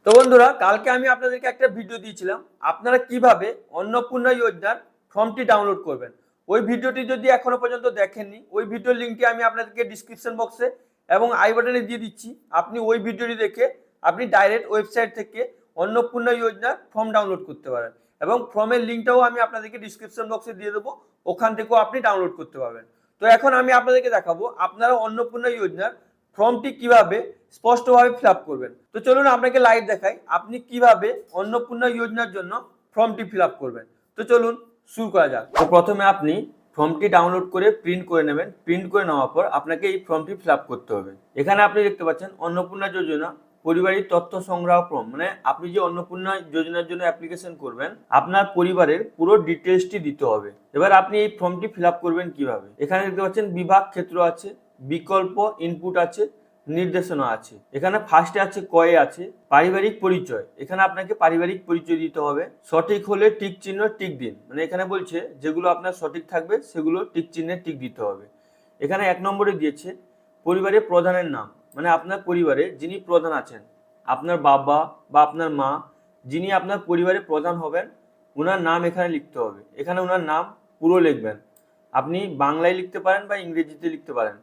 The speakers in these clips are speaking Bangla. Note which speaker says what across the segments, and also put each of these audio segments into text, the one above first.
Speaker 1: তো বন্ধুরা, কালকে আমি আপনাদেরকে একটা ভিডিও দিয়েছিলাম আপনারা কিভাবে অন্নপূর্ণা যোজনার ফর্মটি ডাউনলোড করবেন। ওই ভিডিওটি যদি এখনো পর্যন্ত দেখেননি, ওই ভিডিওর লিঙ্কটি আমি আপনাদেরকে ডিসক্রিপশন বক্সে এবং আই বাটনে দিয়ে দিচ্ছি। আপনি ওই ভিডিওটি দেখে আপনি ডাইরেক্ট ওয়েবসাইট থেকে অন্নপূর্ণা যোজনার ফর্ম ডাউনলোড করতে পারেন এবং ফর্মের লিঙ্কটাও আমি আপনাদেরকে ডিসক্রিপশন বক্সে দিয়ে দেবো, ওখান থেকেও আপনি ডাউনলোড করতে পারবেন। তো এখন আমি আপনাদেরকে দেখাবো আপনারা অন্নপূর্ণা যোজনার ফর্মটি কিভাবে স্পষ্টভাবে ফিল আপ করবেন। তো চলুন আপনাকে লাইভ দেখাই আপনি কিভাবে অন্নপূর্ণা যোজনার জন্য ফর্মটি ফিল আপ করবেন। তো চলুন শুরু করা যাক। তো প্রথমে আপনি ফর্মটি ডাউনলোড করে প্রিন্ট করে নেবেন। প্রিন্ট করে নেওয়ার পর আপনাকে এই ফর্মটি ফিল আপ করতে হবে। এখানে আপনি দেখতে পাচ্ছেন অন্নপূর্ণা যোজনা পরিবারের তথ্য সংগ্রহ ফর্ম, মানে আপনি যে অন্নপূর্ণা যোজনার জন্য অ্যাপ্লিকেশন করবেন আপনার পরিবারের পুরো ডিটেলসটি দিতে হবে। এবার আপনি এই ফর্মটি ফিল আপ করবেন কিভাবে। এখানে দেখতে পাচ্ছেন বিভাগ ক্ষেত্র আছে, বিকল্প ইনপুট আছে, নির্দেশনা আছে। এখানে ফার্স্টে আছে কয়ে আছে পারিবারিক পরিচয়। এখানে আপনাকে পারিবারিক পরিচয় দিতে হবে। সঠিক হলে টিক চিহ্ন টিক দিন, মানে এখানে বলছে যেগুলো আপনার সঠিক থাকবে সেগুলো টিক চিহ্নে টিক দিতে হবে। এখানে 1 নম্বরে দিয়েছে পরিবারের প্রধানের নাম, মানে আপনার পরিবারে যিনি প্রধান আছেন, আপনার বাবা বা আপনার মা, যিনি আপনার পরিবারের প্রধান হবেন ওনার নাম এখানে লিখতে হবে। এখানে ওনার নাম পুরো লিখবেন। আপনি বাংলায় লিখতে পারেন বা ইংরেজিতে লিখতে পারেন,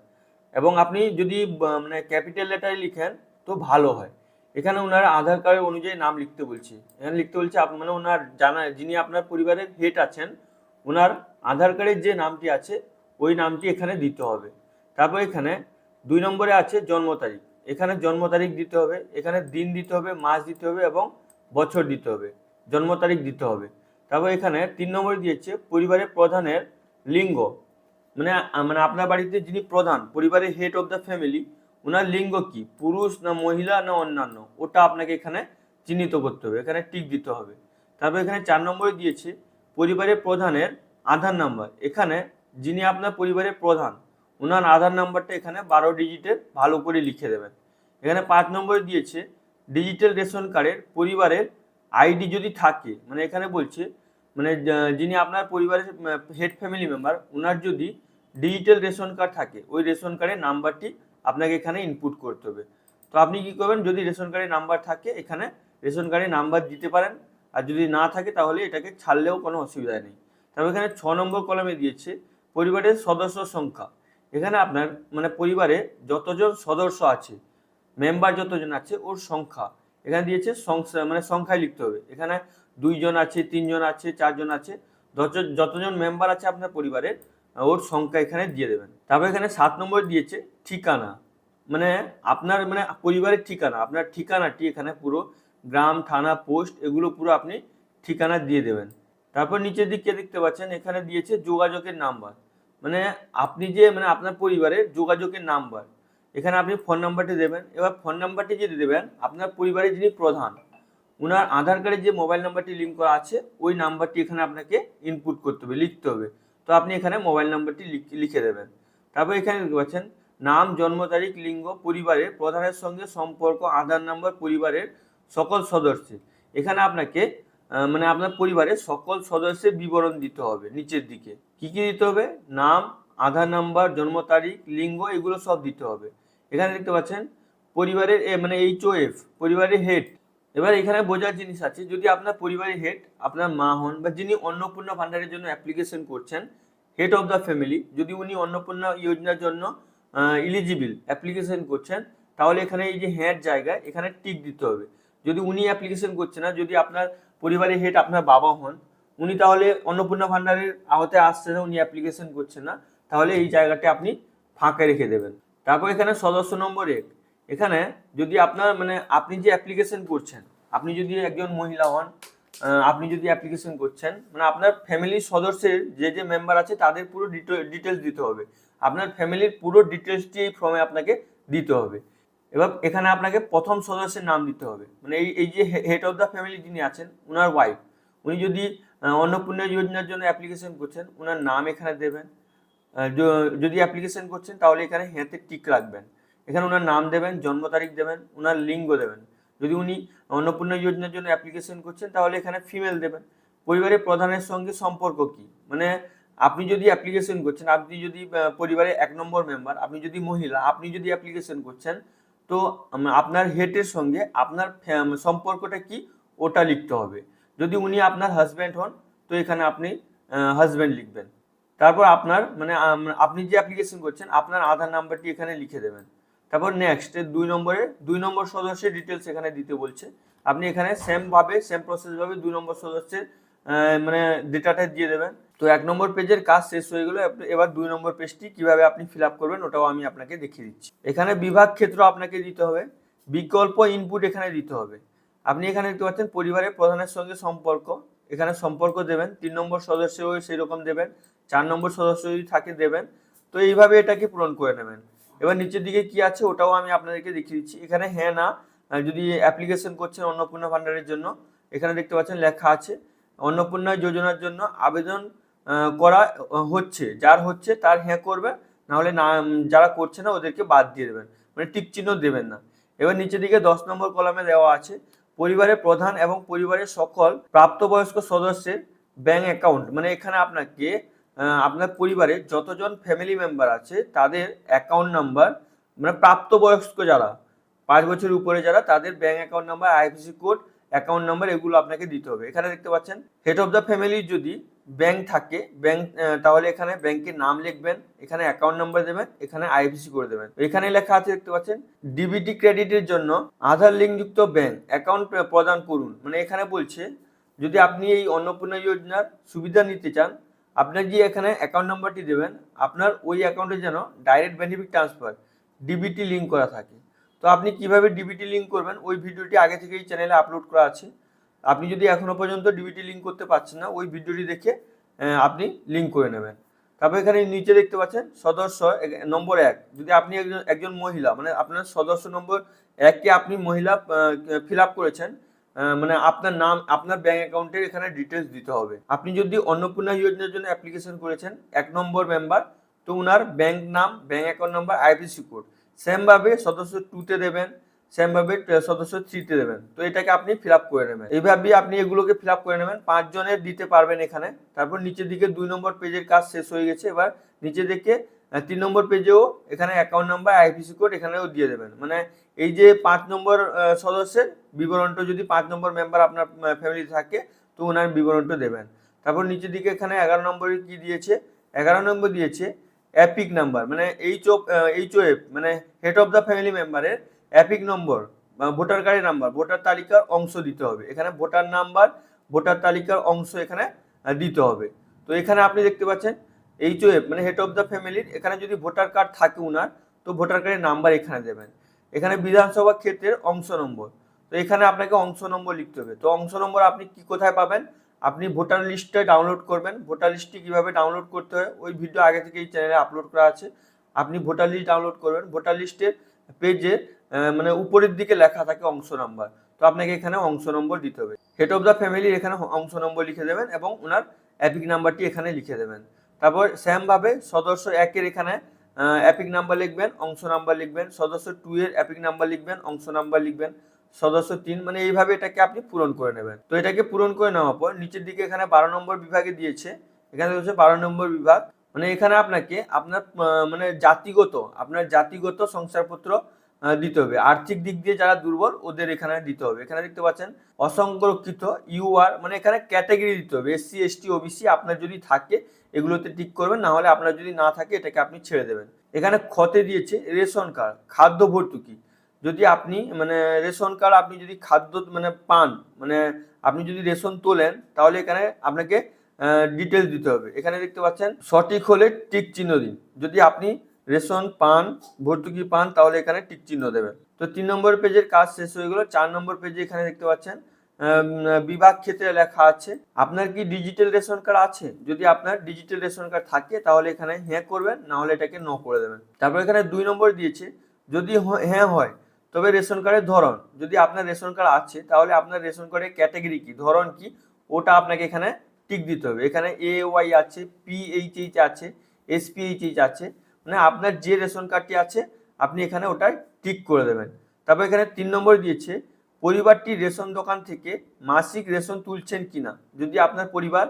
Speaker 1: এবং আপনি যদি মানে ক্যাপিটাল লেটারে লিখেন তো ভালো হয়। এখানে ওনার আধার কার্ড অনুযায়ী নাম লিখতে বলছি। এখানে লিখতে বলছে মানে ওনার যিনি আপনার পরিবারের হেড আছেন ওনার আধার কার্ডের যে নামটি আছে ওই নামটি এখানে দিতে হবে। তারপর এখানে 2 নম্বরে আছে জন্ম তারিখ। এখানে জন্ম তারিখ দিতে হবে, এখানে দিন দিতে হবে, মাস দিতে হবে এবং বছর দিতে হবে, জন্ম তারিখ দিতে হবে। তারপর এখানে 3 নম্বরে দিয়েছে পরিবারের প্রধানের লিঙ্গ, মানে মানে আপনার বাড়িতে যিনি প্রধান পরিবারের হেড অফ দ্য ফ্যামিলি ওনার লিঙ্গ কি, পুরুষ না মহিলা না অন্যান্য, ওটা আপনাকে এখানে চিহ্নিত করতে হবে, এখানে টিক দিতে হবে। তারপর এখানে 4 নম্বরে দিয়েছে পরিবারের প্রধানের আধার নাম্বার। এখানে যিনি আপনার পরিবারের প্রধান ওনার আধার নাম্বারটা এখানে 12 ডিজিটের ভালো করে লিখে দেবেন। এখানে 5 নম্বরে দিয়েছে ডিজিটাল রেশন কার্ডের পরিবারের আইডি যদি থাকে, মানে এখানে বলছে মানে যিনি আপনার পরিবারের হেড ফ্যামিলি মেম্বার ওনার যদি ডিজিটাল রেশন কার্ড থাকে ওই রেশন কার্ডের নাম্বারটি আপনাকে এখানে ইনপুট করতে হবে। তো আপনি কি করবেন, যদি রেশন কার্ডের নাম্বার থাকে এখানে রেশন কার্ডের নাম্বার দিতে পারেন, আর যদি না থাকে তাহলে এটাকে ছাড়লেও কোনো অসুবিধা নেই। তবে এখানে 6 নম্বর কলমে দিয়েছে পরিবারের সদস্য সংখ্যা। এখানে আপনার মানে পরিবারে যতজন সদস্য আছে, মেম্বার যতজন আছে ওর সংখ্যা এখানে দিয়েছে, মানে সংখ্যায় লিখতে হবে। এখানে 2 জন আছে, 3 জন আছে, 4 জন আছে, যতজন মেম্বার আছে আপনার পরিবারের ওর সংখ্যা এখানে দিয়ে দেবেন। তারপর এখানে 7 নম্বর দিয়েছে ঠিকানা, মানে আপনার মানে পরিবারের ঠিকানা, আপনার ঠিকানাটি এখানে পুরো গ্রাম, থানা, পোস্ট এগুলো পুরো আপনি ঠিকানা দিয়ে দেবেন। তারপর নিচের দিকে দেখতে পাচ্ছেন এখানে দিয়েছে যোগাযোগের নাম্বার, মানে আপনি যে মানে আপনার পরিবারের যোগাযোগের নাম্বার, এখানে আপনি ফোন নাম্বারটি দেবেন। এবার ফোন নাম্বারটি যদি দেবেন আপনার পরিবারের যিনি প্রধান ওনার আধার কার্ডে যে মোবাইল নাম্বারটি লিঙ্ক করা আছে ওই নাম্বারটি এখানে আপনাকে ইনপুট করতে হবে, লিখতে হবে। তো আপনি এখানে মোবাইল নাম্বারটি লিখে দেবেন। তারপর এখানে দেখতে পাচ্ছেন নাম, জন্ম তারিখ, লিঙ্গ, পরিবারের প্রধানের সঙ্গে সম্পর্ক, আধার নাম্বার, পরিবারের সকল সদস্যের। এখানে আপনাকে মানে আপনার পরিবারের সকল সদস্যের বিবরণ দিতে হবে। নিচের দিকে কি কি দিতে হবে, নাম, আধার নাম্বার, জন্ম তারিখ, লিঙ্গ এগুলো সব দিতে হবে। এখানে দেখতে পাচ্ছেন পরিবারের মানে HOF পরিবারের হেড। এবার এখানে বোঝার জিনিস আছে, যদি আপনার পরিবারের হেড আপনার মা হন বা যিনি অন্নপূর্ণা ভান্ডারের জন্য অ্যাপ্লিকেশন করছেন, হেড অফ দ্য ফ্যামিলি, যদি উনি অন্নপূর্ণা যোজনার জন্য ইলিজিবল অ্যাপ্লিকেশন করছেন তাহলে এখানে এই যে হেড জায়গায় এখানে টিক দিতে হবে। যদি উনি অ্যাপ্লিকেশন করছেন না, যদি আপনার পরিবারের হেড আপনার বাবা হন, উনি তাহলে অন্নপূর্ণা ভান্ডারের আওতায় আসছে না, উনি অ্যাপ্লিকেশন করছেন না, তাহলে এই জায়গাটি আপনি ফাঁকা রেখে দেবেন। তারপর এখানে সদস্য নম্বর 1, এখানে যদি আপনার মানে আপনি যে অ্যাপ্লিকেশন করছেন, আপনি যদি একজন মহিলা হন, আপনি যদি অ্যাপ্লিকেশন করছেন মানে আপনার ফ্যামিলির সদস্যের যে যে মেম্বার আছে তাদের পুরো ডিটেলস দিতে হবে। আপনার ফ্যামিলির পুরো ডিটেলসটি এই ফর্মে আপনাকে দিতে হবে। এবার এখানে আপনাকে প্রথম সদস্যের নাম দিতে হবে, মানে এই যে হেড অফ দ্য ফ্যামিলি যিনি আছেন ওনার ওয়াইফ, উনি যদি অন্নপূর্ণা যোজনার জন্য অ্যাপ্লিকেশন করছেন ওনার নাম এখানে দেবেন। যদি অ্যাপ্লিকেশন করছেন তাহলে এখানে হ্যাঁতে টিক রাখবেন। এখানে ওনার নাম দেবেন, জন্ম তারিখ দেবেন, ওনার লিঙ্গ দেবেন। যদি উনি অন্নপূর্ণা যোজনার জন্য অ্যাপ্লিকেশন করছেন তাহলে এখানে ফিমেল দেবেন। পরিবারের প্রধানের সঙ্গে সম্পর্ক কি, মানে আপনি যদি অ্যাপ্লিকেশন করছেন, আপনি যদি পরিবারের 1 নম্বর মেম্বার, আপনি যদি মহিলা, আপনি যদি অ্যাপ্লিকেশন করছেন তো আপনার হেডের সঙ্গে আপনার সম্পর্কটা কি ওটা লিখতে হবে। যদি উনি আপনার হাজব্যান্ড হন তো এখানে আপনি হাজব্যান্ড লিখবেন। তারপর আপনার মানে আপনি যে অ্যাপ্লিকেশন করছেন আপনার আধার নাম্বারটি এখানে লিখে দেবেন। তারপর নেক্সট 2 নম্বর সদস্যের ডিটেলস এখানে দিতে বলছে। আপনি এখানে সেম প্রসেস ভাবে 2 নম্বর সদস্যের মানে ডেটাটা দিয়ে দেবেন। তো 1 নম্বর পেজের কাজ শেষ হয়ে গেল। এবার 2 নম্বর পেজটি কিভাবে আপনি ফিল আপ করবেন ওটাও আমি আপনাকে দেখিয়ে দিচ্ছি। এখানে বিভাগ ক্ষেত্র আপনাকে দিতে হবে, বিকল্প ইনপুট এখানে দিতে হবে। আপনি এখানে দেখতে পাচ্ছেন পরিবারের প্রধানের সঙ্গে সম্পর্ক, এখানে সম্পর্ক দেবেন। 3 নম্বর সদস্য সেই রকম দেবেন, 4 নম্বর সদস্য যদি থাকে দেবেন। তো এইভাবে এটাকে পূরণ করে নেবেন। এবার নিচের দিকে কি আছে ওটাও আমি আপনাদেরকে দেখিয়ে দিচ্ছি। এখানে হ্যাঁ না যদি অ্যাপ্লিকেশন করছেন অন্নপূর্ণা ভান্ডারের জন্য, এখানে দেখতে পাচ্ছেন লেখা আছে অন্নপূর্ণা যোজনার জন্য আবেদন করা হচ্ছে, যার হচ্ছে তার হ্যাঁ করবেন, নাহলে না যারা করছে না ওদেরকে বাদ দিয়ে দেবেন, মানে টিক চিহ্ন দেবেন না। এবার নিচের দিকে 10 নম্বর কলামে দেওয়া আছে পরিবারের প্রধান এবং পরিবারের সকল প্রাপ্তবয়স্ক সদস্যের ব্যাংক অ্যাকাউন্ট, মানে এখানে আপনাকে আপনার পরিবারে যতজন ফ্যামিলি মেম্বার আছে তাদের অ্যাকাউন্ট নাম্বার, মানে প্রাপ্তবয়স্ক যারা 5 বছরের উপরে যারা তাদের bank account number, IFSC code, account number এগুলো আপনাকে দিতে হবে। এখানে দেখতে পাচ্ছেন হেড অফ দ্য ফ্যামিলির যদি ব্যাংক থাকে তাহলে এখানে ব্যাংকের নাম লিখবেন, এখানে অ্যাকাউন্ট নাম্বার দেবেন, এখানে আইএফএসসি করে দেবেন। এখানে লেখা আছে দেখতে পাচ্ছেন ডিবিটি ক্রেডিটের জন্য আধার লিঙ্কযুক্ত ব্যাংক অ্যাকাউন্ট প্রদান করুন, মানে এখানে বলছে যদি আপনি এই অন্নপূর্ণা যোজনার সুবিধা নিতে চান আপনার যে এখানে অ্যাকাউন্ট নাম্বারটি দেবেন, আপনার ওই অ্যাকাউন্টে যেন direct benefit transfer DBT link করা থাকে। তো আপনি কিভাবে ডিবিটি লিঙ্ক করবেন ওই ভিডিওটি আগে থেকে এই চ্যানেলে আপলোড করা আছে। আপনি যদি এখনো পর্যন্ত ডিবিটি লিঙ্ক করতে পারছেন না ওই ভিডিওটি দেখে আপনি লিঙ্ক করে নেবেন। তারপর এখানে নিচে দেখতে পাচ্ছেন সদস্য নম্বর 1, যদি আপনি একজন মহিলা, মানে আপনার সদস্য নম্বর 1কে আপনি মহিলা ফিল আপ করেছেন, মানে আপনার নাম, আপনার ব্যাংক অ্যাকাউন্টের এখানে ডিটেলস দিতে হবে। আপনি যদি অন্নপূর্ণা যোজনার জন্য অ্যাপ্লিকেশন করেছেন 1 নম্বর মেম্বার, তো উনার ব্যাংক নাম, bank account number, IFSC code সেমভাবে সদস্য 2তে দেবেন, সেমভাবে সদস্য 3তে দেবেন। তো এটাকে আপনি ফিল আপ করে নেবেন। এইভাবে আপনি এগুলোকে ফিল আপ করে নেবেন, 5 জনের দিতে পারবেন এখানে। তারপর নিচের দিকে 2 নম্বর পেজের কাজ শেষ হয়ে গেছে। এবার নিচে দিকে 3 নম্বর পেজেও এখানে অ্যাকাউন্ট নাম্বার, আইএফএসসি কোড এখানেও দিয়ে দেবেন। মানে এই যে 5 নম্বর সদস্যের বিবরণটা, যদি 5 নম্বর মেম্বার আপনার ফ্যামিলি থাকে তো ওনার বিবরণটা দেবেন। তারপর নিচের দিকে এখানে 11 নম্বরে কি দিয়েছে, 11 নম্বর দিয়েছে অ্যাপিক নাম্বার, মানে এইচওএফ, মানে হেড অফ দ্য ফ্যামিলি মেম্বারের অ্যাপিক নম্বর বা ভোটার কার্ডের নাম্বার, ভোটার তালিকার অংশ দিতে হবে। এখানে ভোটার নাম্বার, ভোটার তালিকার অংশ এখানে দিতে হবে। তো এখানে আপনি দেখতে পাচ্ছেন এইচওএফ মানে হেড অফ দ্য ফ্যামিলির, এখানে যদি ভোটার কার্ড থাকে উনার তো ভোটার কার্ডের নাম্বার এখানে দেবেন। এখানে বিধানসভা ক্ষেত্রের অংশ নম্বর, তো এখানে আপনাকে অংশ নম্বর লিখতে হবে। তো অংশ নম্বর আপনি কি কোথায় পাবেন, আপনি ভোটার লিস্টটা ডাউনলোড করবেন। ভোটার লিস্টটি কীভাবে ডাউনলোড করতে হয় ওই ভিডিও আগে থেকে এই চ্যানেলে আপলোড করা আছে। আপনি ভোটার লিস্ট ডাউনলোড করবেন, ভোটার লিস্টের পেজে মানে উপরের দিকে লেখা থাকে অংশ নাম্বার, তো আপনাকে এখানে অংশ নম্বর দিতে হবে। হেড অফ দ্য ফ্যামিলির এখানে অংশ নম্বর লিখে দেবেন এবং ওনার অ্যাপিক নাম্বারটি এখানে লিখে দেবেন। তারপর সেমভাবে সদস্য 1-এর এখানে অ্যাপিক নাম্বার লিখবেন, অংশ নাম্বার লিখবেন, সদস্য 2-এর অ্যাপিক নাম্বার লিখবেন, অংশ নাম্বার লিখবেন, সদস্য 3, মানে এইভাবে এটাকে আপনি পূরণ করে নেবেন। তো এটাকে পূরণ করে নেওয়ার পর নিচের দিকে এখানে 12 নম্বর বিভাগে দিয়েছে, এখানে হচ্ছে 12 নম্বর বিভাগ, মানে এখানে আপনাকে আপনার মানে আপনার জাতিগত শংসাপত্র দিতে হবে। আর্থিক দিক দিয়ে যারা দুর্বল ওদের এখানে দিতে হবে। এখানে দেখতে পাচ্ছেন অসংরক্ষিত ইউআর, মানে এখানে ক্যাটাগরি দিতে হবে, এসসি, এসটি, ওবিসি আপনার যদি থাকে এগুলোতে টিক করবেন, না হলে আপনার যদি না থাকে এটাকে আপনি ছেড়ে দেবেন। এখানে খতে দিয়েছে রেশন কার্ড, খাদ্য ভর্তুকি, যদি আপনি মানে রেশন কার্ড আপনি যদি খাদ্য মানে পান, মানে আপনি যদি রেশন তোলেন তাহলে এখানে আপনাকে ডিটেলস দিতে হবে। এখানে দেখতে পাচ্ছেন সঠিক হলে টিক চিহ্ন দিন, যদি আপনি রেশন পান, ভর্তুকি পান তাহলে এখানে টিক চিহ্ন দেবেন। তো 3 নম্বর পেজের কাজ শেষ হয়ে গেল। 4 নম্বর পেজে এখানে দেখতে পাচ্ছেন বিভাগ ক্ষেত্রে লেখা আছে আপনার কি ডিজিটাল রেশন কার্ড আছে, যদি আপনার ডিজিটাল রেশন কার্ড থাকে তাহলে এখানে হ্যাঁ করবেন, না হলে এটাকে ন করে দেবেন। তারপর এখানে 2 নম্বর দিয়েছে যদি হ্যাঁ হয় তবে রেশন কার্ডের ধরন, যদি আপনার রেশন কার্ড আছে তাহলে আপনার রেশন কার্ডের ক্যাটাগরি কি, ধরন কি, ওটা আপনাকে এখানে টিক দিতে হবে। এখানে AY আছে, PHH আছে, SPHH আছে, মানে আপনার যে রেশন কার্ডটি আছে আপনি এখানে ওটাই টিক করে দেবেন। তারপর এখানে 3 নম্বর দিয়েছে পরিবারটি রেশন দোকান থেকে মাসিক রেশন তুলছেন কিনা, যদি আপনার পরিবার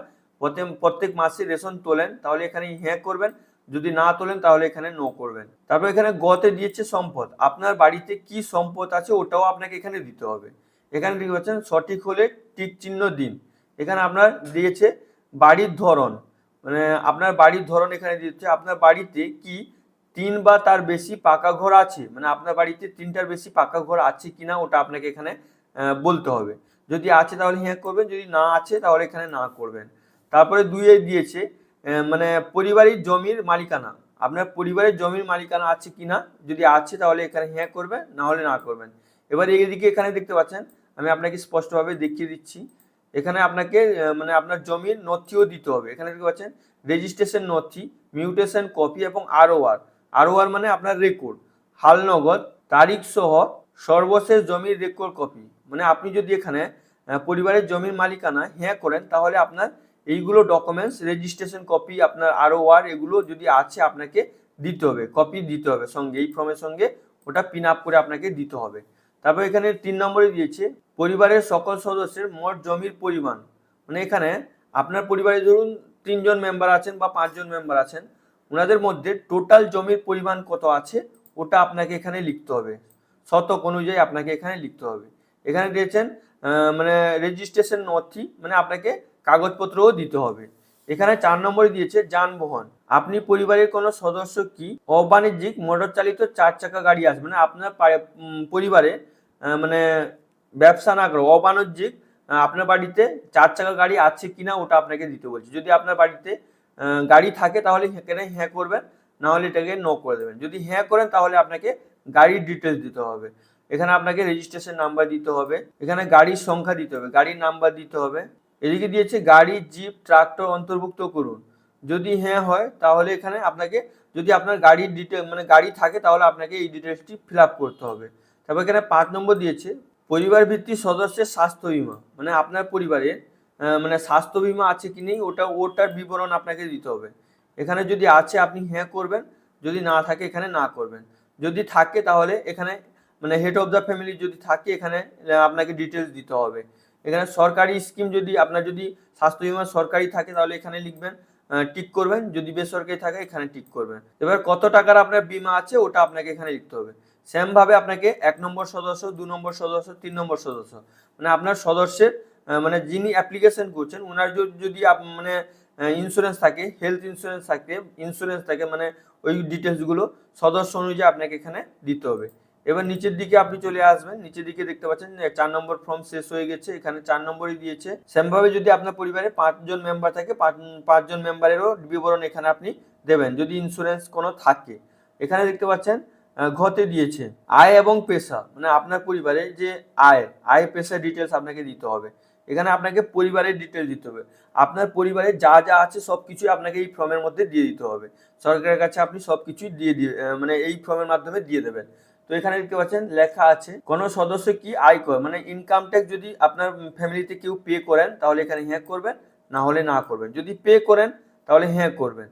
Speaker 1: প্রত্যেক মাসে রেশন তোলেন তাহলে এখানে হ্যাঁ করবেন, যদি না তোলেন তাহলে এখানে নো করবেন। তারপর এখানে গতে দিয়েছে সম্পদ, আপনার বাড়িতে কি সম্পদ আছে ওটাও আপনাকে এখানে দিতে হবে। এখানে দেখতে পাচ্ছেন সঠিক হলে টিক চিহ্ন দিন। এখানে আপনার দিয়েছে বাড়ির ধরন, মানে আপনার বাড়ির ধরন এখানে দিচ্ছে আপনার বাড়িতে কি 3 বা তার বেশি পাকা ঘর আছে, মানে আপনার বাড়িতে 3টার বেশি পাকা ঘর আছে কিনা ওটা আপনাকে এখানে বলতে হবে। যদি আছে তাহলে হ্যাঁ করবেন, যদি না আছে তাহলে এখানে না করবেন। তারপরে 2 দিয়েছে মানে পরিবারের জমির মালিকানা, আপনার পরিবারের জমির মালিকানা আছে কিনা, যদি আছে তাহলে এখানে হ্যাঁ করবেন, না হলে না করবেন। এবার এইদিকে এখানে দেখতে পাচ্ছেন আমি আপনাকে স্পষ্টভাবে দেখিয়ে দিচ্ছি, এখানে আপনাকে মানে আপনার জমির নথিও দিতে হবে। এখানে দেখতে পাচ্ছেন রেজিস্ট্রেশন নথি, মিউটেশন কপি এবং আরওআর মানে আপনার রেকর্ড, হালনগদ, তারিখ সহ সর্বশেষ জমির রেকর্ড কপি। মানে আপনি যদি এখানে পরিবারের জমির মালিকানা হ্যাঁ করেন তাহলে আপনার এইগুলো ডকুমেন্টস, রেজিস্ট্রেশন কপি, আপনার আরওআর এগুলো যদি আছে আপনাকে দিতে হবে, কপি দিতে হবে সঙ্গে, এই ফর্মের সঙ্গে ওটা পিন আপ করে আপনাকে দিতে হবে। তারপর এখানে 3 নম্বরে দিয়েছে পরিবারের সকল সদস্যের মোট জমির পরিমাণ, মানে এখানে আপনার পরিবারে ধরুন 3 জন মেম্বার আছেন বা 5 জন মেম্বার আছেন, ওনাদের মধ্যে টোটাল জমির পরিমাণ কত আছে ওটা আপনাকে এখানে লিখতে হবে, শতক অনুযায়ী আপনাকে এখানে লিখতে হবে। এখানে দিয়েছেন মানে রেজিস্ট্রেশন নথি, মানে আপনাকে কাগজপত্রও দিতে হবে। এখানে 4 নম্বরে দিয়েছে যানবাহন, আপনি পরিবারের কোনো সদস্য কি অবাণিজ্যিক মোটর চালিত 4 চাকা গাড়ি আছে, মানে আপনার পরিবারে মানে ব্যবসা না করে অবাণিজ্যিক আপনার বাড়িতে 4 চাকা গাড়ি আছে কিনা ওটা আপনাকে দিতে বলছে। যদি আপনার বাড়িতে গাড়ি থাকে তাহলে এখানে হ্যাঁ করবেন, না হলে এটাকে নো করে দেবেন। যদি হ্যাঁ করেন তাহলে আপনাকে গাড়ির ডিটেলস দিতে হবে, এখানে আপনাকে রেজিস্ট্রেশন নাম্বার দিতে হবে, এখানে গাড়ির সংখ্যা দিতে হবে, গাড়ির নাম্বার দিতে হবে। এদিকে দিয়েছে গাড়ি, জিপ, ট্রাক্টর অন্তর্ভুক্ত করুন, যদি হ্যাঁ হয় তাহলে এখানে আপনাকে, যদি আপনার গাড়ির ডিটেল মানে গাড়ি থাকে তাহলে আপনাকে এই ডিটেলসটি ফিল আপ করতে হবে। তারপর এখানে 5 নম্বর দিয়েছে পরিবার ভিত্তিক সদস্যের স্বাস্থ্য বীমা, মানে আপনার পরিবারে মানে স্বাস্থ্য বীমা আছে কি নেই ওটার বিবরণ আপনাকে দিতে হবে। এখানে যদি আছে আপনি হ্যাঁ করবেন, যদি না থাকে এখানে না করবেন। যদি থাকে তাহলে এখানে মানে হেড অফ দ্য ফ্যামিলি যদি থাকে এখানে আপনাকে ডিটেলস দিতে হবে। এখানে সরকারি স্কিম, যদি আপনার যদি স্বাস্থ্য বীমা সরকারি থাকে তাহলে এখানে লিখবেন, টিক করবেন, যদি বেসরকারি থাকে এখানে টিক করবেন। এবার কত টাকার আপনার বীমা আছে ওটা আপনাকে এখানে লিখতে হবে। সেম ভাবে আপনাকে 1 নম্বর সদস্য, 2 নম্বর সদস্য, 3 নম্বর সদস্য, মানে আপনার সদস্যের মানে যিনি অ্যাপ্লিকেশন করছেন ওনার যদি মানে ইন্স্যুরেন্স থাকে, হেলথ ইন্স্যুরেন্স থাকে মানে ওই ডিটেলসগুলো সদস্য অনুযায়ী আপনাকে এখানে দিতে হবে। এবার নিচের দিকে আপনি চলে আসবেন, নিচের দিকে দেখতে পাচ্ছেন 4 নম্বর ফর্ম শেষ হয়ে গেছে, এখানে 4 নম্বরই দিয়েছে। সেমভাবে যদি আপনার পরিবারে 5 জন মেম্বার থাকে 5 জন মেম্বারেরও বিবরণ এখানে আপনি দেবেন, যদি ইন্স্যুরেন্স কোনো থাকে। এখানে দেখতে পাচ্ছেন ঘতে দিয়েছে আয় এবং পেশা, মানে আপনার পরিবারে যে আয় পেশা ডিটেলস আপনাকে দিতে হবে। এখানে আপনাকে পরিবারের ডিটেলস দিতে হবে, আপনার পরিবারে যা যা আছে সবকিছুই আপনাকে এই ফর্মের মধ্যে দিয়ে দিতে হবে। সরকারের কাছে আপনি সবকিছুই দিয়ে মানে এই ফর্মের মাধ্যমে দিয়ে দেবেন। তো এখানে দেখতে পাচ্ছেন লেখা আছে কোনো সদস্য কি আয় করে, মানে ইনকাম ট্যাক্স যদি আপনার ফ্যামিলিতে কেউ পে করেন তাহলে এখানে হ্যাঁ করবেন, না হলে না করবেন। যদি পে করেন তাহলে হ্যাঁ করবেন,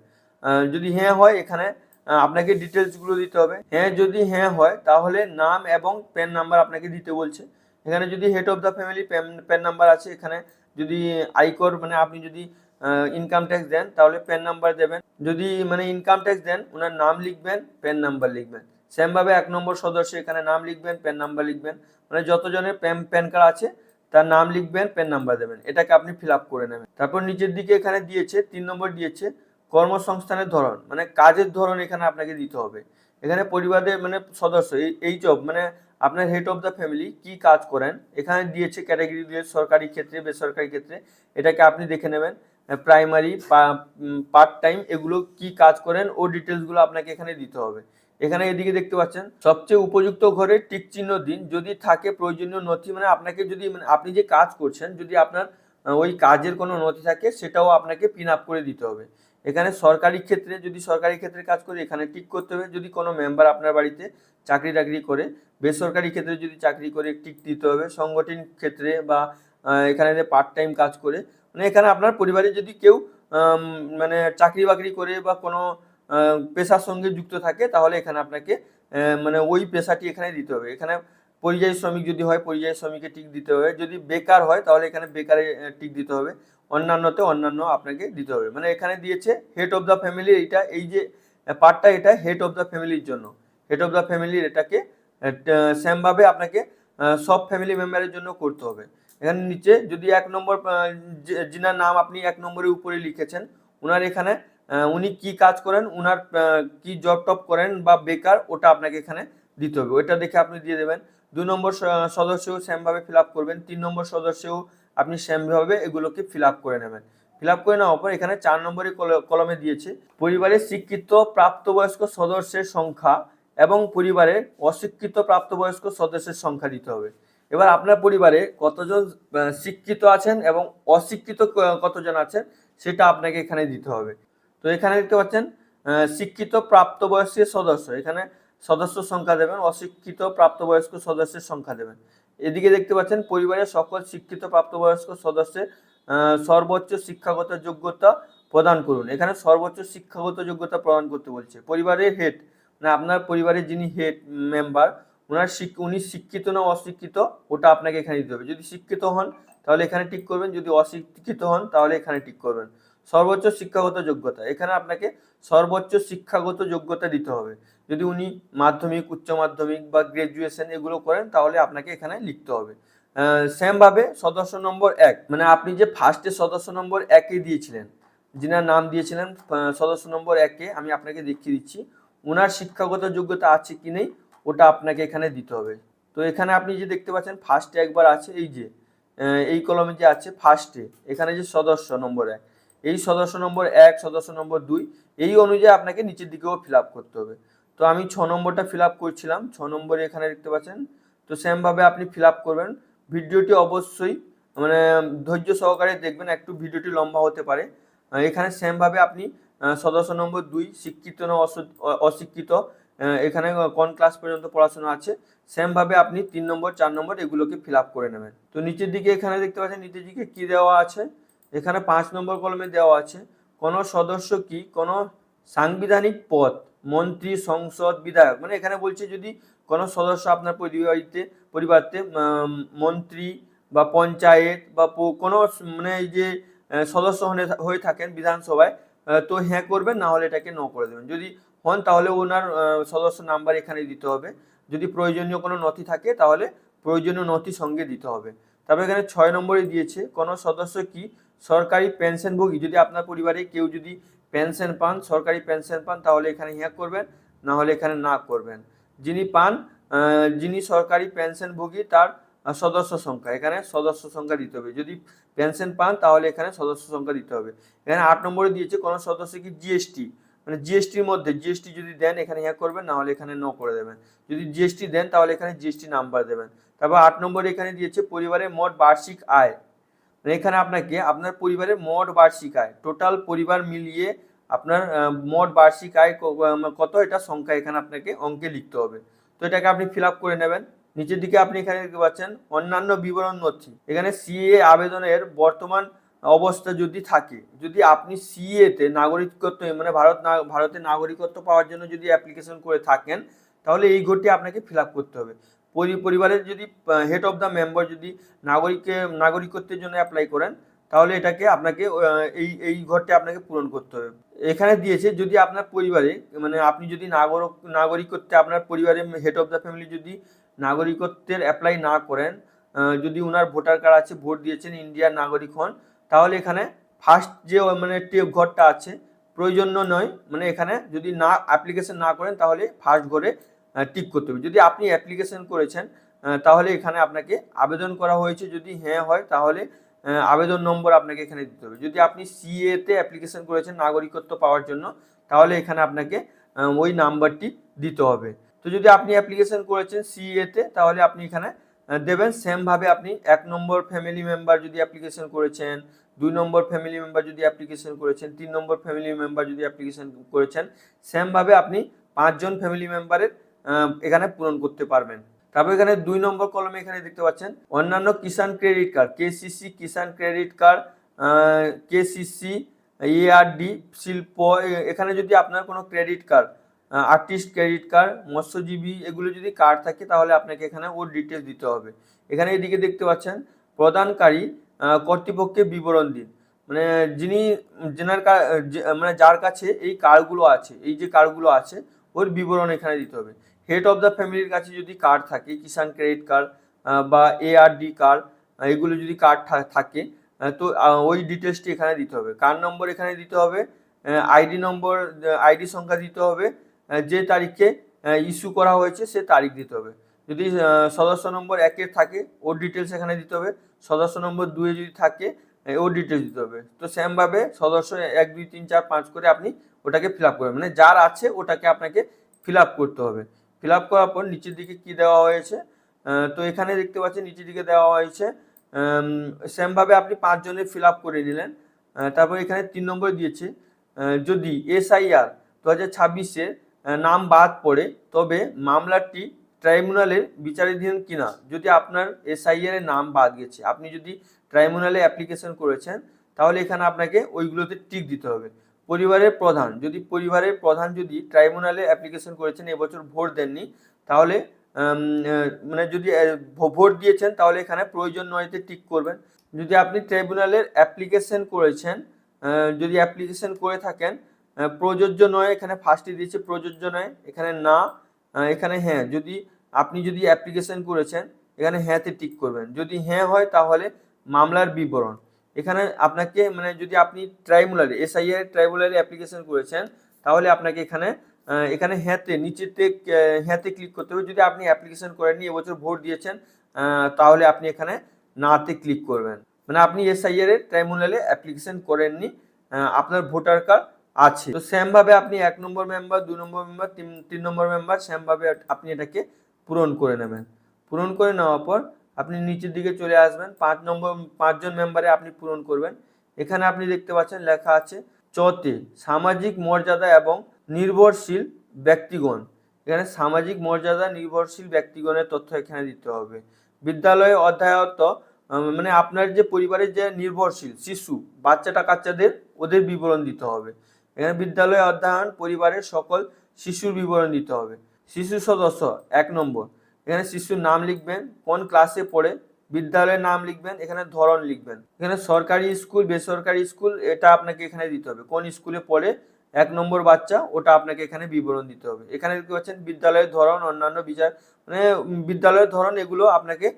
Speaker 1: যদি হ্যাঁ হয় এখানে আপনাকে ডিটেলসগুলো দিতে হবে। হ্যাঁ যদি হ্যাঁ হয় তাহলে নাম এবং প্যান নাম্বার আপনাকে দিতে বলছে। এখানে যদি head of the family pan number আছে, এখানে যদি আয়কর মানে আপনি যদি ইনকাম ট্যাক্স দেন তাহলে প্যান নাম্বার দেবেন, যদি মানে ইনকাম ট্যাক্স দেন ওনার নাম লিখবেন, প্যান নাম্বার লিখবেন। সেমভাবে 1 নম্বর সদস্য এখানে নাম লিখবেন, প্যান নাম্বার লিখবেন, মানে যতজনের প্যান কার্ড আছে তার নাম লিখবেন, প্যান নাম্বার দেবেন, এটাকে আপনি ফিল আপ করে নেবেন। তারপর নিচের দিকে এখানে দিয়েছে 3 নম্বর দিয়েছে কর্মসংস্থানের ধরন, মানে কাজের ধরন এখানে আপনাকে দিতে হবে। এখানে পরিবারের মানে সদস্য এই জব মানে আপনার হেড অফ দ্য ফ্যামিলি কি কাজ করেন, এখানে দিয়েছে ক্যাটাগরি দিয়ে সরকারি ক্ষেত্রে, বেসরকারি ক্ষেত্রে, এটাকে আপনি দেখে নেবেন। প্রাইমারি, পার্ট টাইম, এগুলো কি কাজ করেন ও ডিটেলসগুলো আপনাকে এখানে দিতে হবে। এখানে এদিকে দেখতে পাচ্ছেন সবচেয়ে উপযুক্ত ঘরে টিক চিহ্ন দিন, যদি থাকে প্রয়োজনীয় নথি, মানে আপনাকে যদি মানে আপনি যে কাজ করছেন যদি আপনার ওই কাজের কোনো নথি থাকে সেটাও আপনাকে পিন আপ করে দিতে হবে। এখানে সরকারি ক্ষেত্রে, যদি সরকারি ক্ষেত্রে কাজ করে এখানে টিক করতে হবে, যদি কোনো মেম্বার আপনার বাড়িতে চাকরি টাকরি করে, বেসরকারি ক্ষেত্রে যদি চাকরি করে টিক দিতে হবে, সংগঠন ক্ষেত্রে বা এখানে যে পার্ট টাইম কাজ করে, মানে এখানে আপনার পরিবারে যদি কেউ মানে চাকরি বাকরি করে বা কোনো পেশার সঙ্গে যুক্ত থাকে তাহলে এখানে আপনাকে মানে ওই পেশাটি এখানে দিতে হবে। এখানে পরিযায়ী শ্রমিক যদি হয় পরিযায়ী শ্রমিকে টিক দিতে হবে, যদি বেকার হয় তাহলে এখানে বেকারে টিক দিতে হবে, অন্যান্যতে অন্যান্য আপনাকে দিতে হবে। মানে এখানে দিয়েছে হেড অফ দ্য ফ্যামিলি, এইটা এই যে পার্টটা এটা হেড অফ দ্য ফ্যামিলির জন্য, হেড অফ দ্য ফ্যামিলির এটাকে সেমভাবে আপনাকে সব ফ্যামিলি মেম্বারের জন্য করতে হবে। এখানে নিচে যদি 1 নম্বর যিনার নাম আপনি 1 নম্বরের উপরে লিখেছেন, উনার এখানে উনি কি কাজ করেন, উনার কি জব টপ করেন বা বেকার, ওটা আপনাকে এখানে দিতে হবে, ওইটা দেখে আপনি দিয়ে দেবেন। 2 নম্বর সদস্যও সেমভাবে ফিল আপ করবেন, 3 নম্বর সদস্যও আপনি সেমভাবে এগুলোকে ফিল আপ করে নেবেন। ফিল আপ করে নেওয়ার পর এখানে 4 নম্বরের কলমে দিয়েছে পরিবারের স্বীকৃত প্রাপ্তবয়স্ক সদস্যের সংখ্যা এবং পরিবারের অস্বীকৃত প্রাপ্তবয়স্ক সদস্যের সংখ্যা দিতে হবে। এবার আপনার পরিবারে কতজন শিক্ষিত আছেন এবং অশিক্ষিত কতজন আছেন সেটা আপনাকে এখানে দিতে হবে। তো এখানে দেখতে পাচ্ছেন শিক্ষিত প্রাপ্তবয়স্ক সদস্য, এখানে সদস্য সংখ্যা দেবেন, অশিক্ষিত প্রাপ্তবয়স্ক সদস্যের সংখ্যা দেবেন। এদিকে দেখতে পাচ্ছেন পরিবারের সকল শিক্ষিত প্রাপ্তবয়স্ক সদস্যের সর্বোচ্চ শিক্ষাগত যোগ্যতা প্রদান করুন। এখানে সর্বোচ্চ শিক্ষাগত যোগ্যতা প্রদান করতে বলছে। পরিবারের হেড মানে আপনার পরিবারের যিনি হেড মেম্বার, উনি শিক্ষিত না অশিক্ষিত ওটা আপনাকে এখানে দিতে হবে। যদি শিক্ষিত হন তাহলে এখানে টিক করবেন, যদি অশিক্ষিত হন তাহলে এখানে টিক করবেন। সর্বোচ্চ শিক্ষাগত যোগ্যতা, এখানে আপনাকে সর্বোচ্চ শিক্ষাগত যোগ্যতা দিতে হবে। যদি উনি মাধ্যমিক, উচ্চ মাধ্যমিক বা গ্রাজুয়েশন এগুলো করেন তাহলে আপনাকে এখানে লিখতে হবে। সেমভাবে সদস্য নম্বর 1 মানে আপনি যে ফার্স্টে সদস্য নম্বর 1-এ দিয়েছিলেন, যিনার নাম দিয়েছিলেন সদস্য নম্বর 1-এ, আমি আপনাকে দেখিয়ে দিচ্ছি উনার শিক্ষাগত যোগ্যতা আছে কি নেই ওটা আপনাকে এখানে দিতে হবে। তো এখানে আপনি যে দেখতে পাচ্ছেন ফার্স্টে একবার আছে, এই যে এই কলমে যে আছে ফার্স্টে, এখানে যে সদস্য নম্বর 1, এই সদস্য নম্বর 1, সদস্য নম্বর 2 এই অনুযায়ী আপনাকে নিচের দিকেও ফিল আপ করতে হবে। তো আমি 6 নম্বরটা ফিল আপ করছিলাম, 6 নম্বরে এখানে দেখতে পাচ্ছেন। তো সেমভাবে আপনি ফিল আপ করবেন। ভিডিওটি অবশ্যই মানে ধৈর্য সহকারে দেখবেন, একটু ভিডিওটি লম্বা হতে পারে। এখানে সেমভাবে আপনি সদস্য নম্বর 2 শিক্ষিত না অশিক্ষিত, এখানে কোন ক্লাস পর্যন্ত পড়াশোনা আছে, সেমভাবে আপনি 3 নম্বর 4 নম্বর এগুলোকে ফিল আপ করে নেবেন। তো নিচের দিকে এখানে দেখতে পাচ্ছেন নিচের দিকে কি দেওয়া আছে, এখানে 5 নম্বর কলমে দেওয়া আছে কোন সদস্য কি কোন সাংবিধানিক পদ, মন্ত্রী, সংসদ, বিধায়ক, মানে এখানে বলছে যদি কোন সদস্য আপনার পরিবারতে মন্ত্রী বা পঞ্চায়েত বা কোনো মানে এই যে সদস্য হয়ে থাকেন বিধানসভায়, তো হ্যাঁ করবেন, না হলে এটাকে ন করে দেবেন। যদি হন তাহলে ওনার সদস্য নাম্বার এখানে দিতে হবে। যদি প্রয়োজনীয় কোনো নথি থাকে তাহলে প্রয়োজনীয় নথি সঙ্গে দিতে হবে। তারপর এখানে 6 নম্বরে দিয়েছে কোনো সদস্য কি সরকারি পেনশনভোগী, যদি আপনার পরিবারে কেউ যদি পেনশন পান, সরকারি পেনশন পান তাহলে এখানে হ্যাঁ করবেন, না হলে এখানে না করবেন। যিনি পান যিনি সরকারি পেনশনভোগী তার সদস্য সংখ্যা, এখানে সদস্য সংখ্যা দিতে হবে। যদি পেনশন পান তাহলে এখানে সদস্য সংখ্যা দিতে হবে। এখানে 8 নম্বরে দিয়েছে কোনো সদস্য কি জিএসটি, মানে জিএসটির মধ্যে জিএসটি যদি দেন এখানে হ্যাঁ করবেন, না হলে এখানে ন করে দেবেন। যদি জিএসটি দেন তাহলে এখানে জিএসটি নাম্বার দেবেন। তারপর 8 নম্বরে এখানে দিয়েছে পরিবারের মোট বার্ষিক আয়, মানে এখানে আপনাকে আপনার পরিবারের মোট বার্ষিক আয়, টোটাল পরিবার মিলিয়ে আপনার মোট বার্ষিক আয় কত, এটা সংখ্যা এখানে আপনাকে অঙ্কে লিখতে হবে। তো এটাকে আপনি ফিল আপ করে নেবেন। নিচের দিকে আপনি এখানে দেখতে পাচ্ছেন অন্যান্য বিবরণ নথি, এখানে সিএ আবেদনের বর্তমান অবস্থা যদি থাকে, যদি আপনি সিএতে নাগরিকত্ব মানে ভারতের নাগরিকত্ব পাওয়ার জন্য যদি অ্যাপ্লিকেশন করে থাকেন তাহলে এই ঘরটি আপনাকে ফিল আপ করতে হবে। পরিবারের যদি হেড অফ দ্য মেম্বার যদি নাগরিকত্বের জন্য অ্যাপ্লাই করেন তাহলে এটাকে আপনাকে এই ঘরটি আপনাকে পূরণ করতে হবে। এখানে দিয়েছে যদি আপনার পরিবারে মানে আপনি যদি নাগরিকত্বে আপনার পরিবারের হেড অফ দ্য ফ্যামিলি যদি নাগরিকত্বের অ্যাপ্লাই না করেন, যদি উনার ভোটার কার্ড আছে, ভোট দিয়েছেন, ইন্ডিয়ার নাগরিক হন, তাহলে এখানে ফার্স্ট যে মানে ঘরটা আছে প্রয়োজন নয়, মানে এখানে যদি না অ্যাপ্লিকেশন না করেন তাহলে ফার্স্ট ঘরে টিক করতে হবে। যদি আপনি অ্যাপ্লিকেশন করেছেন তাহলে এখানে আপনাকে আবেদন করা হয়েছে, যদি হ্যাঁ হয় তাহলে আবেদন নম্বর আপনাকে এখানে দিতে হবে। যদি আপনি সিএতে অ্যাপ্লিকেশন করেছেন নাগরিকত্ব পাওয়ার জন্য তাহলে এখানে আপনাকে ওই নাম্বারটি দিতে হবে। তো যদি আপনি অ্যাপ্লিকেশন করেছেন সিএতে তাহলে আপনি এখানে দেবেন। সেমভাবে আপনি 1 নম্বর ফ্যামিলি মেম্বার যদি অ্যাপ্লিকেশন করেছেন, 2 নম্বর ফ্যামিলি মেম্বার যদি অ্যাপ্লিকেশন করেছেন, 3 নম্বর ফ্যামিলি মেম্বার যদি অ্যাপ্লিকেশন করেছেন, সেমভাবে আপনি 5 জন ফ্যামিলি মেম্বারের এখানে পূরণ করতে পারবেন। তারপর এখানে 2 নম্বর কলমে এখানে দেখতে পাচ্ছেন অন্যান্য কিষাণ ক্রেডিট কার্ড, কেসিসি কিষাণ ক্রেডিট কার্ড, কেসিসি এআরডি শিল্প, এখানে যদি আপনার কোনো credit card artist credit card, মৎস্যজীবী, এগুলো যদি কার্ড থাকে তাহলে আপনাকে এখানে ওর ডিটেলস দিতে হবে। এখানে এদিকে দেখতে পাচ্ছেন প্রদানকারী কর্তৃপক্ষের বিবরণ দিন, মানে যিনি মানে যার কাছে এই কার্ডগুলো আছে, এই যে কার্ডগুলো আছে ওর বিবরণ এখানে দিতে হবে। হেড অফ দ্য ফ্যামিলির কাছে যদি কার্ড থাকে, কিষাণ ক্রেডিট কার্ড বা ARD কার্ড, এগুলো যদি কার্ড থাকে তো ওই ডিটেলসটি এখানে দিতে হবে। কার্ড নম্বর এখানে দিতে হবে, আইডি নম্বর, আইডি সংখ্যা দিতে হবে, যে তারিখে ইস্যু করা হয়েছে সে তারিখ দিতে হবে। যদি সদস্য নম্বর 1-এ থাকে ওর ডিটেলস এখানে দিতে হবে, সদস্য নম্বর 2-এ যদি থাকে ওর ডিটেলস দিতে হবে। তো সেমভাবে সদস্য 1, 2, 3, 4, 5 করে আপনি ওটাকে ফিল আপ করবেন, মানে যার আছে ওটাকে আপনাকে ফিল আপ করতে হবে। ফিল আপ করার পর নিচের দিকে কি দেওয়া হয়েছে, তো এখানে দেখতে পাচ্ছেন নিচের দিকে দেওয়া হয়েছে সেমভাবে আপনি 5 জনের ফিল আপ করে নিলেন। তারপর এখানে 3 নম্বর দিয়েছে, যদি SIR 2026-এর নাম বাদ পড়ে তবে মামলাটি ট্রাইব্যুনালের বিচারাধীন কিনা। যদি আপনার SIR এর নাম বাদ গেছে, আপনি যদি ট্রাইব্যুনালে অ্যাপ্লিকেশন করেছেন তাহলে এখানে আপনাকে ওইগুলোতে টিক দিতে হবে। পরিবারের প্রধান, যদি পরিবারের প্রধান যদি ট্রাইব্যুনালে অ্যাপ্লিকেশন করেছেন, এবছর ভোট দেননি, তাহলে মানে যদি ভোট দিয়েছেন তাহলে এখানে প্রয়োজন নয়তে টিক করবেন। যদি আপনি ট্রাইব্যুনালের অ্যাপ্লিকেশন করেছেন, যদি অ্যাপ্লিকেশন করে থাকেন, প্রযোজ্য নয়, এখানে ফার্স্টে দিয়েছে প্রযোজ্য নয়, এখানে না, এখানে হ্যাঁ। যদি আপনি যদি অ্যাপ্লিকেশন করেছেন এখানে হ্যাঁতে টিক করবেন। যদি হ্যাঁ হয় তাহলে মামলার বিবরণ, এখানে আপনাকে মানে যদি আপনি ট্রাইব্যুনালে SIR ট্রাইব্যুনালে অ্যাপ্লিকেশন করেছেন তাহলে আপনাকে এখানে হ্যাঁতে নিচেতে হ্যাঁতে ক্লিক করতে হবে। যদি আপনি অ্যাপ্লিকেশন করেননি, এবছর ভোট দিয়েছেন, তাহলে আপনি এখানে নাতে ক্লিক করবেন, মানে আপনি SIR এর ট্রাইব্যুনালে অ্যাপ্লিকেশন করেননি, আপনার ভোটার কার্ড আছে। তো সেমভাবে আপনি 1 নম্বর মেম্বার, 2 নম্বর মেম্বার, 3 নম্বর মেম্বার সেমভাবে আপনি এটাকে পূরণ করে নেবেন। পূরণ করে নেওয়ার পর আপনি নিচের দিকে চলে আসবেন, 5 জন মেম্বারে আপনি পূরণ করবেন। এখানে আপনি দেখতে পাচ্ছেন লেখা আছে চতে সামাজিক মর্যাদা এবং নির্ভরশীল ব্যক্তিগণ, এখানে সামাজিক মর্যাদা নির্ভরশীল ব্যক্তিগণের তথ্য এখানে দিতে হবে। বিদ্যালয়ে অধ্যয়নত মানে আপনার যে পরিবারের যে নির্ভরশীল শিশু বাচ্চাটা কাচ্চাদের ওদের বিবরণ দিতে হবে। এখানে বিদ্যালয়ে অধ্যয়ন পরিবারের সকল শিশুর বিবরণ দিতে হবে। শিশু সদস্য 1 নম্বর, এখানে শিশুর নাম লিখবেন, কোন ক্লাসে পড়ে, বিদ্যালয়ের নাম লিখবেন, এখানে ধরন লিখবেন। এখানে সরকারি স্কুল বেসরকারি স্কুল এটা আপনাকে এখানে দিতে হবে, কোন স্কুলে পড়ে 1 নম্বর বাচ্চা ওটা আপনাকে এখানে বিবরণ দিতে হবে। এখানে দেখতে পাচ্ছেন বিদ্যালয়ের ধরন, অন্যান্য বিচার, মানে বিদ্যালয়ের ধরন, এগুলো আপনাকে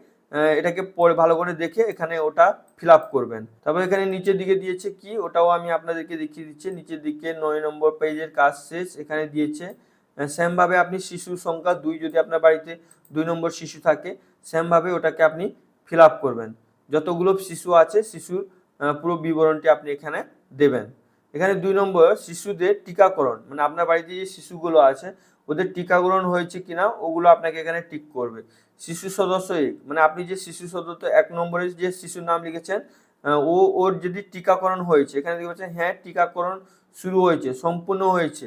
Speaker 1: এটাকে পড়ে ভালো করে দেখে এখানে ওটা ফিল আপ করবেন। তারপর এখানে নিচের দিকে দিয়েছে কি, ওটাও আমি আপনাদেরকে দেখিয়ে দিচ্ছি। নিচের দিকে 9 নম্বর পেজের কাজ শেষ, এখানে দিয়েছে সেমভাবে আপনি শিশুর সংখ্যা 2, যদি আপনার বাড়িতে 2 নম্বর শিশু থাকে সেমভাবে ওটাকে আপনি ফিল আপ করবেন। যতগুলো শিশু আছে শিশুর পুরো বিবরণটি আপনি এখানে দেবেন। এখানে 2 নম্বর শিশুদের টিকাকরণ, মানে আপনার বাড়িতে যে শিশুগুলো আছে ওদের টিকাকরণ হয়েছে কিনা ওগুলো আপনাকে এখানে টিক করবে। শিশু সদস্য 1, মানে আপনি যে শিশু সদস্য 1 নম্বরে যে শিশুর নাম লিখেছেন ওর যদি টিকাকরণ হয়েছে, এখানে দেখতে পাচ্ছেন হ্যাঁ টিকাকরণ শুরু হয়েছে, সম্পূর্ণ হয়েছে,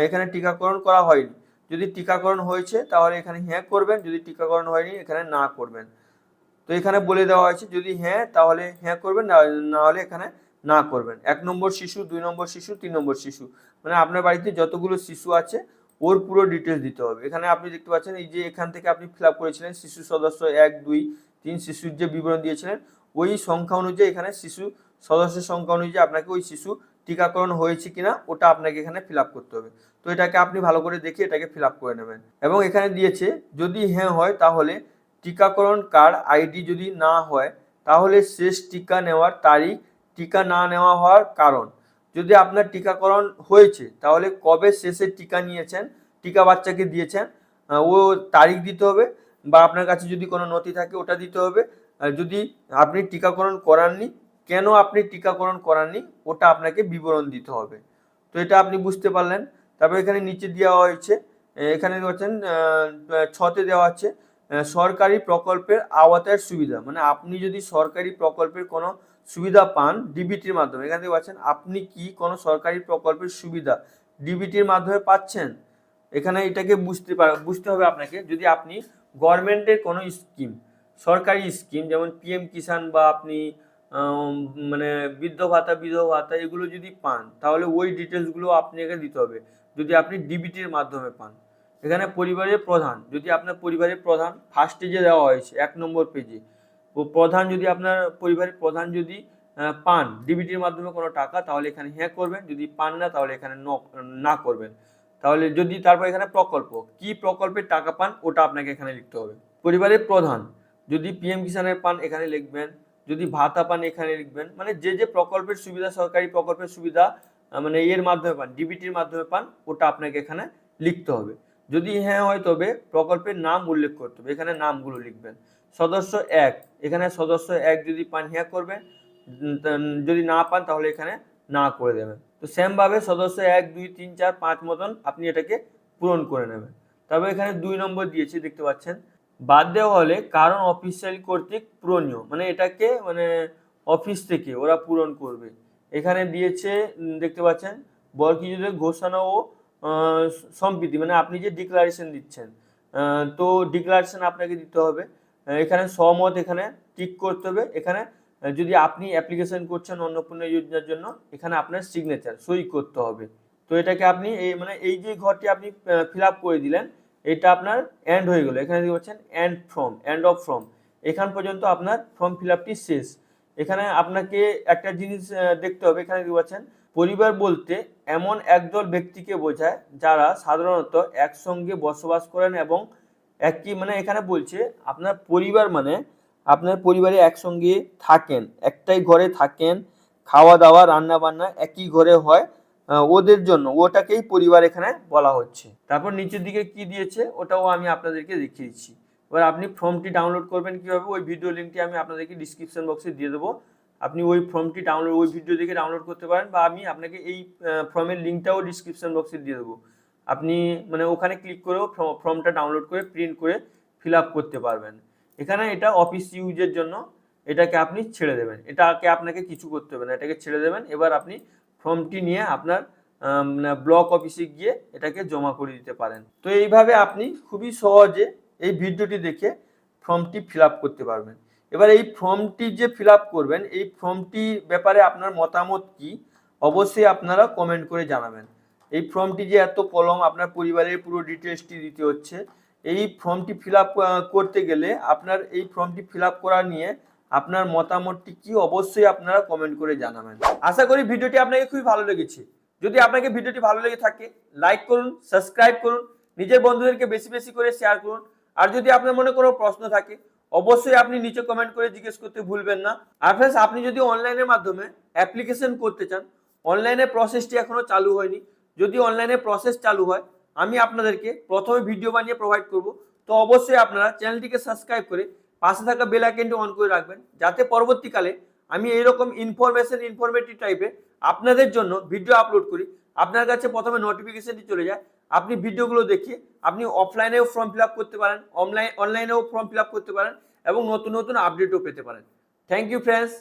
Speaker 1: এখানে টিকাকরণ করা হয়নি। যদি টিকাকরণ হয়েছে তাহলে এখানে হ্যাঁ করবেন, যদি টিকাকরণ হয়নি এখানে না করবেন। তো এখানে বলে দেওয়া হয়েছে যদি হ্যাঁ তাহলে হ্যাঁ করবেন, না হলে এখানে না করবেন। 1 নম্বর শিশু, 2 নম্বর শিশু, 3 নম্বর শিশু, মানে আপনার বাড়িতে যতগুলো শিশু আছে ওর পুরো ডিটেলস দিতে হবে। এখানে আপনি দেখতে পাচ্ছেন এই যে এখান থেকে আপনি ফিল আপ করেছিলেন শিশু সদস্য 1, 2, 3 শিশুর যে বিবরণ দিয়েছিলেন ওই সংখ্যা অনুযায়ী এখানে শিশু সদস্যের সংখ্যা অনুযায়ী আপনাকে ওই শিশু টিকাকরণ হয়েছে কিনা ওটা আপনাকে এখানে ফিল আপ করতে হবে। তো এটাকে আপনি ভালো করে দেখে এটাকে ফিল আপ করে নেবেন। এবং এখানে দিয়েছে যদি হ্যাঁ হয় তাহলে টিকাকরণ কার্ড আইডি, যদি না হয় তাহলে শেষ টিকা নেওয়ার তারিখ, টিকা না নেওয়া হওয়ার কারণ। যদি আপনার টিকাকরণ হয়েছে তাহলে কবে শেষে টিকা নিয়েছেন, টিকা বাচ্চাকে দিয়েছেন ও তারিখ দিতে হবে, বা আপনার কাছে যদি কোনো নথি থাকে ওটা দিতে হবে। যদি আপনি টিকাকরণ করাননি, কেন আপনি টিকাকরণ করাননি ওটা আপনাকে বিবরণ দিতে হবে। তো এটা আপনি বুঝতে পারলেন। তারপর এখানে নিচে দেওয়া হয়েছে, এখানে দেখছেন 6তে দেওয়া আছে সরকারি প্রকল্পের আওতায় সুবিধা, মানে আপনি যদি সরকারি প্রকল্পের কোনো সুবিধা পান ডিবিটির মাধ্যমে, এখানে দেখতে পাচ্ছেন আপনি কি কোনো সরকারি প্রকল্পের সুবিধা ডিবিটির মাধ্যমে পাচ্ছেন। এখানে এটাকে বুঝতে হবে আপনাকে। যদি আপনি গভর্নমেন্টের কোনো স্কিম, সরকারি স্কিম যেমন PM কিষাণ বা আপনি মানে বৃদ্ধ ভাতা বিধবা ভাতা এগুলো যদি পান তাহলে ওই ডিটেলসগুলো আপনাকে দিতে হবে। যদি আপনি ডিবিটির মাধ্যমে পান। এখানে পরিবারের প্রধান, যদি আপনার পরিবারের প্রধান ফার্স্টে যে দেওয়া হয়েছে 1 নম্বর পেজে, ও প্রধান যদি আপনার পরিবারের প্রধান যদি পান ডিবিটির মাধ্যমে কোনো টাকা, তাহলে এখানে হ্যাঁ করবেন, যদি পান না তাহলে এখানে না করবেন। তাহলে যদি তারপর এখানে প্রকল্প, কি প্রকল্পের টাকা পান ওটা আপনাকে এখানে লিখতে হবে। পরিবারের প্রধান যদি পিএম কিষানের পান এখানে লিখবেন, যদি ভাতা পান এখানে লিখবেন, মানে যে প্রকল্পের সুবিধা, সরকারি প্রকল্পের সুবিধা মানে এর মাধ্যমে পান, ডিবিটির মাধ্যমে পান, ওটা আপনাকে এখানে লিখতে হবে। যদি হ্যাঁ হয় তবে প্রকল্পের নাম উল্লেখ করতে হবে, এখানে নামগুলো লিখবেন। সদস্য 1, এখানে সদস্য 1 যদি পান হ্যাঁ করবেন, যদি না পান তাহলে এখানে না করে দেবেন। তো সেমভাবে সদস্য 1, 2, 3, 4, 5 মতন আপনি এটাকে পূরণ করে নেবেন। তবে এখানে 2 নম্বর দিয়েছি দেখতে পাচ্ছেন, বাদ দেওয়া হলে কারণ অফিসিয়াল কর্তৃক পূরণীয়, মানে এটাকে মানে অফিস থেকে ওরা পূরণ করবে। এখানে দিয়েছে দেখতে পাচ্ছেন বরকিজোদের ঘোষণা ও সম্প্রীতি, মানে আপনি যে ডিক্লারেশন দিচ্ছেন, তো ডিক্লারেশন আপনাকে দিতে হবে। এখানে সহমত এখানে টিক করতে হবে। এখানে যদি আপনি অ্যাপ্লিকেশন করছেন অন্নপূর্ণা যোজনার জন্য, এখানে আপনার সিগনেচার সই করতে হবে। তো এটাকে আপনি এই যে ঘরটি আপনি ফিল আপ করে দিলেন, এটা আপনার এন্ড হয়ে গেল। এখানে দেখতে পাচ্ছেন এন্ড অফ ফর্ম, এখান পর্যন্ত আপনার ফর্ম ফিল আপটি শেষ। এখানে আপনাকে একটা জিনিস দেখতে হবে, এখানে দেখতে পাচ্ছেন পরিবার বলতে এমন একদল ব্যক্তিকে বোঝায় যারা সাধারণত একসঙ্গে বসবাস করেন এবং একই, মানে এখানে বলছে আপনার পরিবার মানে আপনার পরিবারে একসঙ্গে থাকেন, একটাই ঘরে থাকেন, খাওয়া দাওয়া রান্না বান্না একই ঘরে হয়, ওদের জন্য ওটাকেই পরিবার এখানে বলা হচ্ছে। তারপর নিচের দিকে কি দিয়েছে ওটাও আমি আপনাদেরকে দেখিয়ে দিচ্ছি। এবার আপনি ফর্মটি ডাউনলোড করবেন কিভাবে, ওই ভিডিও লিঙ্কটি আমি আপনাদেরকে ডিসক্রিপশন বক্সে দিয়ে দেবো। আপনি ওই ফর্মটি ডাউনলোড, ওই ভিডিও দেখে ডাউনলোড করতে পারেন, বা আমি আপনাকে এই ফর্মের লিঙ্কটাও ডিসক্রিপশন বক্সে দিয়ে দেবো। আপনি মানে ওখানে ক্লিক করেও ফর্মটা ডাউনলোড করে প্রিন্ট করে ফিল আপ করতে পারবেন। এখানে এটা অফিস ইউজের জন্য, এটাকে আপনি ছেড়ে দেবেন, এটাকে আপনাকে কিছু করতে হবে না, এটাকে ছেড়ে দেবেন। এবার আপনি ফর্মটি নিয়ে আপনার ব্লক অফিসে গিয়ে এটাকে জমা করে দিতে পারেন। তো এইভাবে আপনি খুবই সহজে এই ভিডিওটি দেখে ফর্মটি ফিল আপ করতে পারবেন। এবার এই ফর্মটি যে ফিল আপ করবেন, এই ফর্মটি ব্যাপারে আপনার মতামত কি অবশ্যই আপনারা কমেন্ট করে জানাবেন। এই ফর্মটি যে এত কলম, আপনার পরিবারের পুরো ডিটেলসটি দিতে হচ্ছে, এই ফর্মটি ফিল আপ করতে গেলে আপনার এই ফর্মটি ফিল আপ করা নিয়ে আপনার মতামতটি কি অবশ্যই আপনারা কমেন্ট করে জানাবেন। আশা করি ভিডিওটি আপনাকে খুবই ভালো লেগেছে। যদি আপনাকে ভিডিওটি ভালো লেগে থাকে লাইক করুন, সাবস্ক্রাইব করুন, নিজের বন্ধুদেরকে বেশি বেশি করে শেয়ার করুন। আর যদি আপনার মনে কোনো প্রশ্ন থাকে অবশ্যই আপনি নিচে কমেন্ট করে জিজ্ঞেস করতে ভুলবেন না। আর ফ্রেন্ডস, আপনি যদি অনলাইনের মাধ্যমে অ্যাপ্লিকেশন করতে চান, অনলাইনে প্রসেসটি এখনো চালু হয়নি। যদি অনলাইনে প্রসেস চালু হয় আমি আপনাদেরকে প্রথমে ভিডিও বানিয়ে প্রোভাইড করব। তো অবশ্যই আপনারা চ্যানেলটিকে সাবস্ক্রাইব করে পাশে থাকা বেল আইকনটি অন করে রাখবেন, যাতে পরবর্তীকালে আমি এইরকম ইনফরমেটিভ টাইপের আপনাদের জন্য ভিডিও আপলোড করি, আপনার কাছে প্রথমে নোটিফিকেশনটি চলে যায়। আপনি ভিডিওগুলো দেখে আপনি অফলাইনেও ফর্ম ফিল আপ করতে পারেন, অনলাইনেও ফর্ম ফিল আপ করতে পারেন এবং নতুন নতুন আপডেটও পেতে পারেন। Thank you friends.